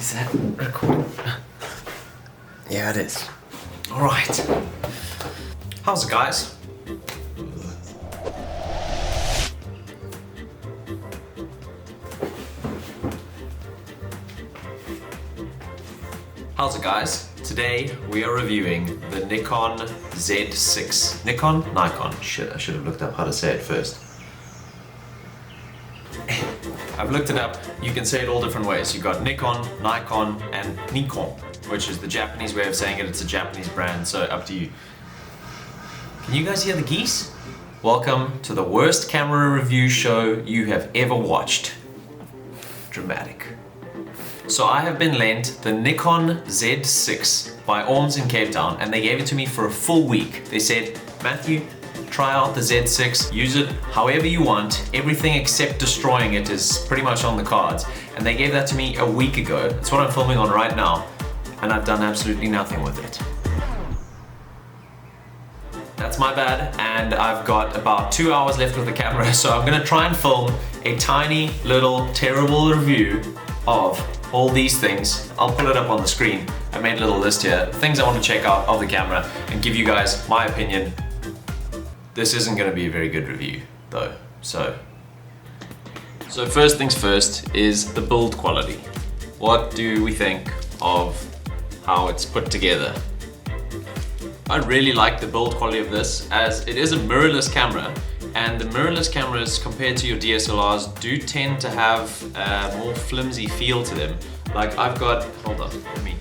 Is that recording? Yeah, it is. All right. How's it, guys? How's it, guys? Today we are reviewing the Nikon Z6. Nikon? Shit, I should have looked up how to say it first. I've looked it up. You can say it all different ways. You've got Nikon, Nikon, and Nikon, which is the Japanese way of saying it. It's a Japanese brand, so up to you. Can you guys hear the geese? Welcome to the worst camera review show you have ever watched. Dramatic. So I have been lent the Nikon Z6 by Orms in Cape Town, and they gave it to me for a full week. They said, Matthew, try out the Z6, use it however you want, everything except destroying it is pretty much on the cards. And they gave that to me a week ago. It's what I'm filming on right now, and I've done absolutely nothing with it. That's my bad, and I've got about 2 hours left with the camera, so I'm gonna try and film a tiny little terrible review of all these things. I'll put it up on the screen. I made a little list here, things I want to check out of the camera and give you guys my opinion. This isn't going to be a very good review though, so first things first is the build quality. What do we think of how it's put together? I really like the build quality of this, as it is a mirrorless camera, and the mirrorless cameras compared to your DSLRs do tend to have a more flimsy feel to them. Like I've got, hold on, let me.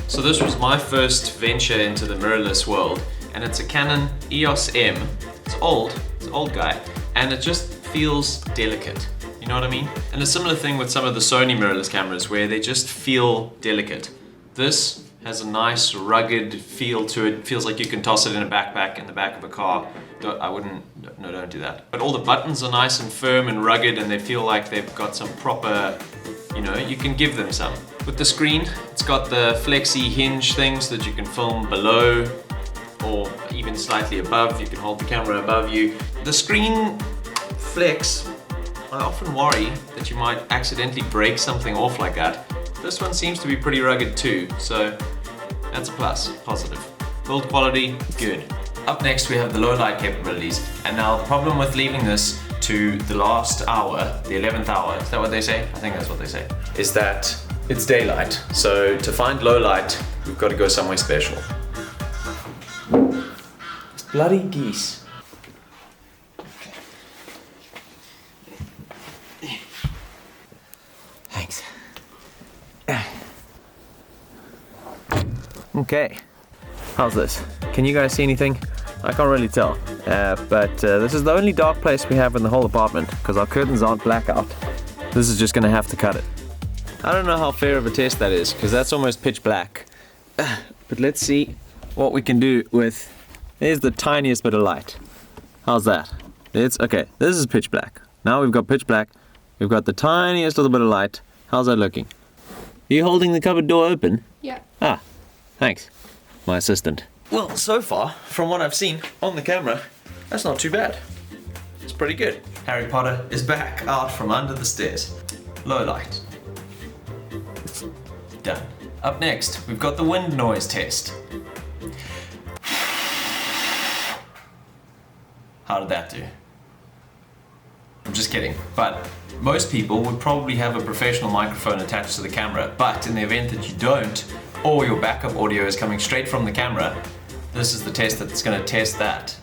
So this was my first venture into the mirrorless world, and it's a Canon EOS M. It's old guy, and it just feels delicate. You know what I mean? And a similar thing with some of the Sony mirrorless cameras where they just feel delicate. This has a nice rugged feel to it. Feels like you can toss it in a backpack in the back of a car. Don't do that. But all the buttons are nice and firm and rugged, and they feel like they've got some proper, you know, you can give them some. With the screen, it's got the flexi hinge things that you can film below or even slightly above. You can hold the camera above you. The screen flex, I often worry that you might accidentally break something off like that. This one seems to be pretty rugged too, so that's a plus, positive. Build quality, good. Up next we have the low light capabilities, and now the problem with leaving this to the last hour, the 11th hour, is that what they say? I think that's what they say. Is that it's daylight, so to find low light, we've got to go somewhere special. It's bloody geese. Thanks. Okay, how's this? Can you guys see anything? I can't really tell, but this is the only dark place we have in the whole apartment because our curtains aren't blackout. This is just gonna have to cut it. I don't know how fair of a test that is because that's almost pitch black. But let's see what we can do with, there's the tiniest bit of light. How's that? It's okay, this is pitch black. Now we've got pitch black, we've got the tiniest little bit of light. How's that looking? Are you holding the cupboard door open? Yeah. Ah, thanks, my assistant. Well, so far, from what I've seen on the camera, that's not too bad. It's pretty good. Harry Potter is back out from under the stairs. Low light. Done. Up next, we've got the wind noise test. How did that do? I'm just kidding, but most people would probably have a professional microphone attached to the camera, but in the event that you don't, or your backup audio is coming straight from the camera, this is the test that's going to test that.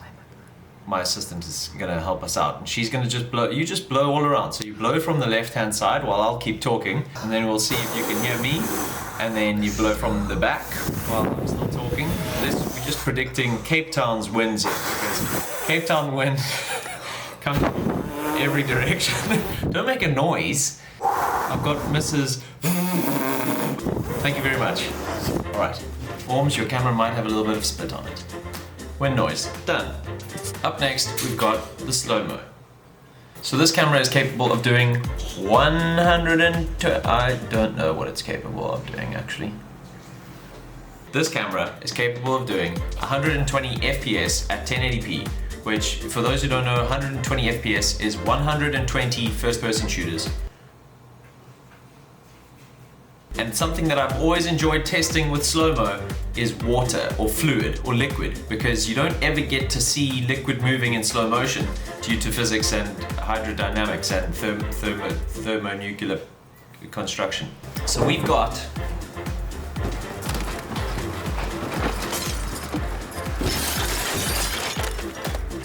My assistant is going to help us out, and she's going to just blow. You just blow all around. So you blow from the left-hand side while I'll keep talking, and then we'll see if you can hear me. And then you blow from the back while I'm still talking. We're just predicting Cape Town's winds here, because Cape Town wind comes every direction. Don't make a noise. I've got Mrs. Thank you very much. All right. Orms, your camera might have a little bit of spit on it. Wind noise, done. Up next, we've got the slow-mo. So this camera is capable of doing 102, I don't know what it's capable of doing actually. This camera is capable of doing 120 FPS at 1080p, which for those who don't know, 120 FPS is 120 first-person shooters. And something that I've always enjoyed testing with slow-mo is water or fluid or liquid, because you don't ever get to see liquid moving in slow motion due to physics and hydrodynamics and thermonuclear construction. So we've got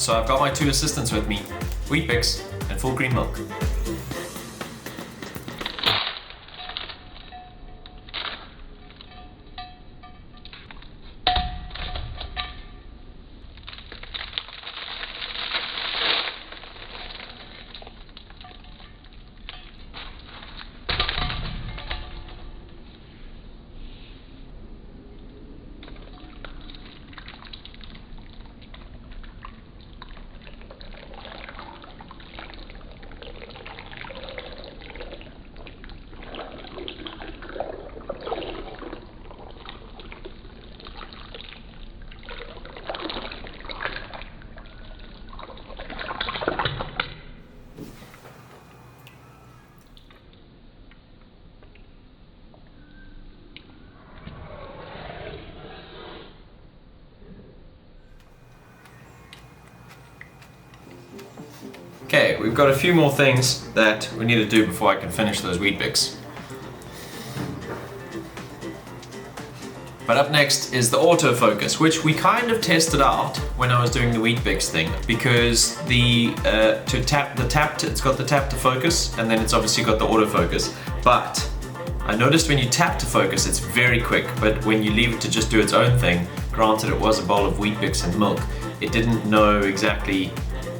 I've got my two assistants with me, Weet-Bix and full cream milk. Okay, we've got a few more things that we need to do before I can finish those Weet-Bix. But up next is the autofocus, which we kind of tested out when I was doing the Weet-Bix thing, because it's got the tap to focus, and then it's obviously got the autofocus. But I noticed when you tap to focus, it's very quick, but when you leave it to just do its own thing, granted it was a bowl of Weet-Bix and milk, it didn't know exactly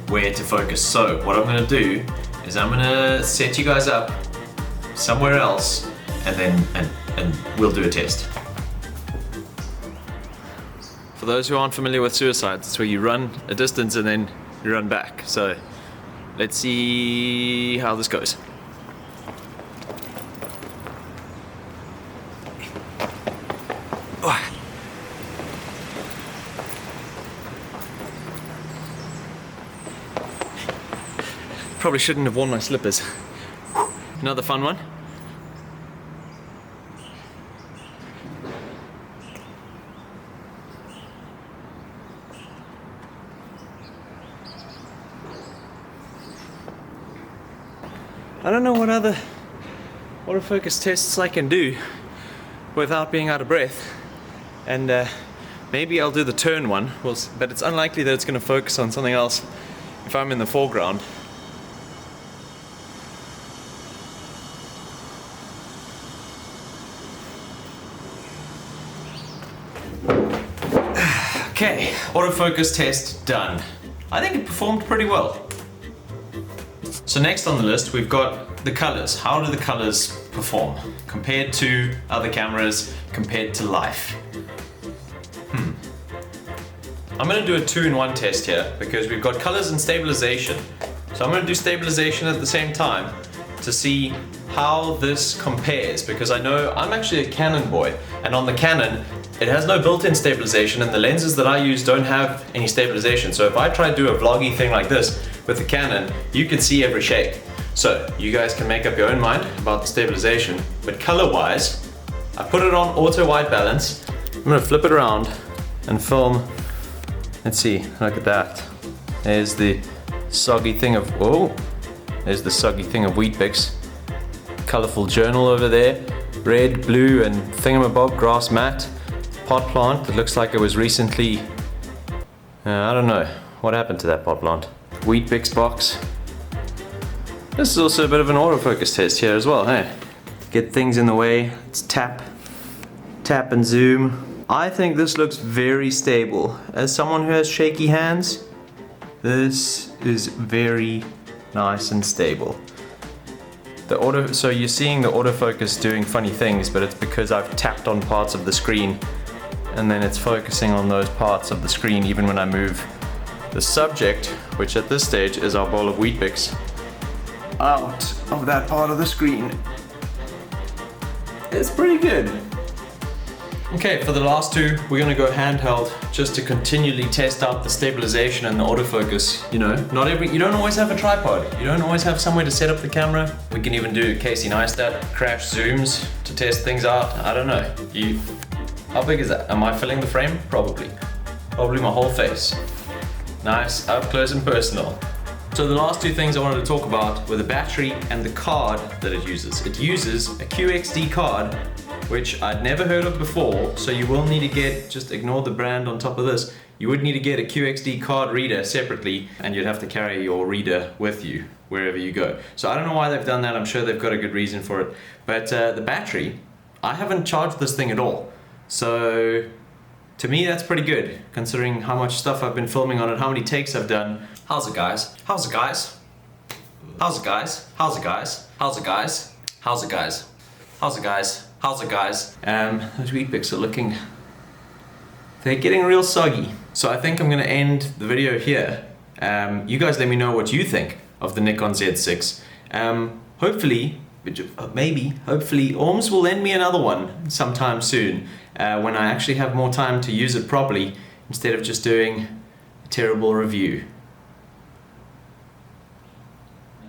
where to focus. So what I'm gonna do is I'm gonna set you guys up somewhere else, and then we'll do a test. For those who aren't familiar with suicide, it's where you run a distance and then you run back. So let's see how this goes. Probably shouldn't have worn my slippers. Another fun one. I don't know what other autofocus tests I can do without being out of breath, and maybe I'll do the turn one, but it's unlikely that it's going to focus on something else if I'm in the foreground. Okay, autofocus test done. I think it performed pretty well. So next on the list we've got the colors. How do the colors perform compared to other cameras, compared to life? I'm going to do a 2-in-1 test here because we've got colors and stabilization. So I'm going to do stabilization at the same time to see how this compares, because I know I'm actually a Canon boy, and on the Canon it has no built-in stabilization, and the lenses that I use don't have any stabilization. So if I try to do a vloggy thing like this with the Canon, you can see every shake. So you guys can make up your own mind about the stabilization, but color-wise, I put it on auto white balance. I'm gonna flip it around and film. Let's see, look at that. There's the soggy thing of, there's the soggy thing of Weet-Bix. Colorful journal over there. Red, blue, and thingamabob, grass mat. Pot plant that looks like it was recently, I don't know, what happened to that pot plant? Weet-Bix box. This is also a bit of an autofocus test here as well, hey? Get things in the way, let's tap and zoom. I think this looks very stable. As someone who has shaky hands, this is very nice and stable. So you're seeing the autofocus doing funny things, but it's because I've tapped on parts of the screen and then it's focusing on those parts of the screen even when I move the subject, which at this stage is our bowl of Weet-Bix, out of that part of the screen. It's pretty good. Okay, for the last two, we're gonna go handheld just to continually test out the stabilization and the autofocus. You know, you don't always have a tripod. You don't always have somewhere to set up the camera. We can even do Casey Neistat crash zooms to test things out. I don't know. How big is that? Am I filling the frame? Probably. Probably my whole face. Nice, up close and personal. So the last two things I wanted to talk about were the battery and the card that it uses. It uses a QXD card, which I'd never heard of before, so you will need to get, just ignore the brand on top of this, you would need to get a QXD card reader separately, and you'd have to carry your reader with you wherever you go. So I don't know why they've done that, I'm sure they've got a good reason for it. But the battery, I haven't charged this thing at all. So to me that's pretty good, considering how much stuff I've been filming on it, how many takes I've done. How's it guys? How's it guys? How's it guys? How's it guys? How's it guys? How's it guys? How's it guys? How's it guys? Those wheat picks are looking, they're getting real soggy. So I think I'm gonna end the video here. You guys let me know what you think of the Nikon Z6. Hopefully, hopefully Orms will lend me another one sometime soon when I actually have more time to use it properly instead of just doing a terrible review.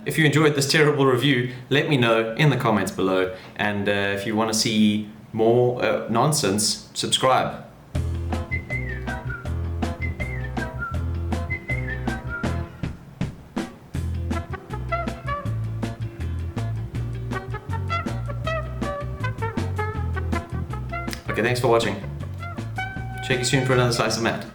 If you enjoyed this terrible review, let me know in the comments below, and if you want to see more nonsense, subscribe. Okay, thanks for watching. Check you soon for another slice of matte.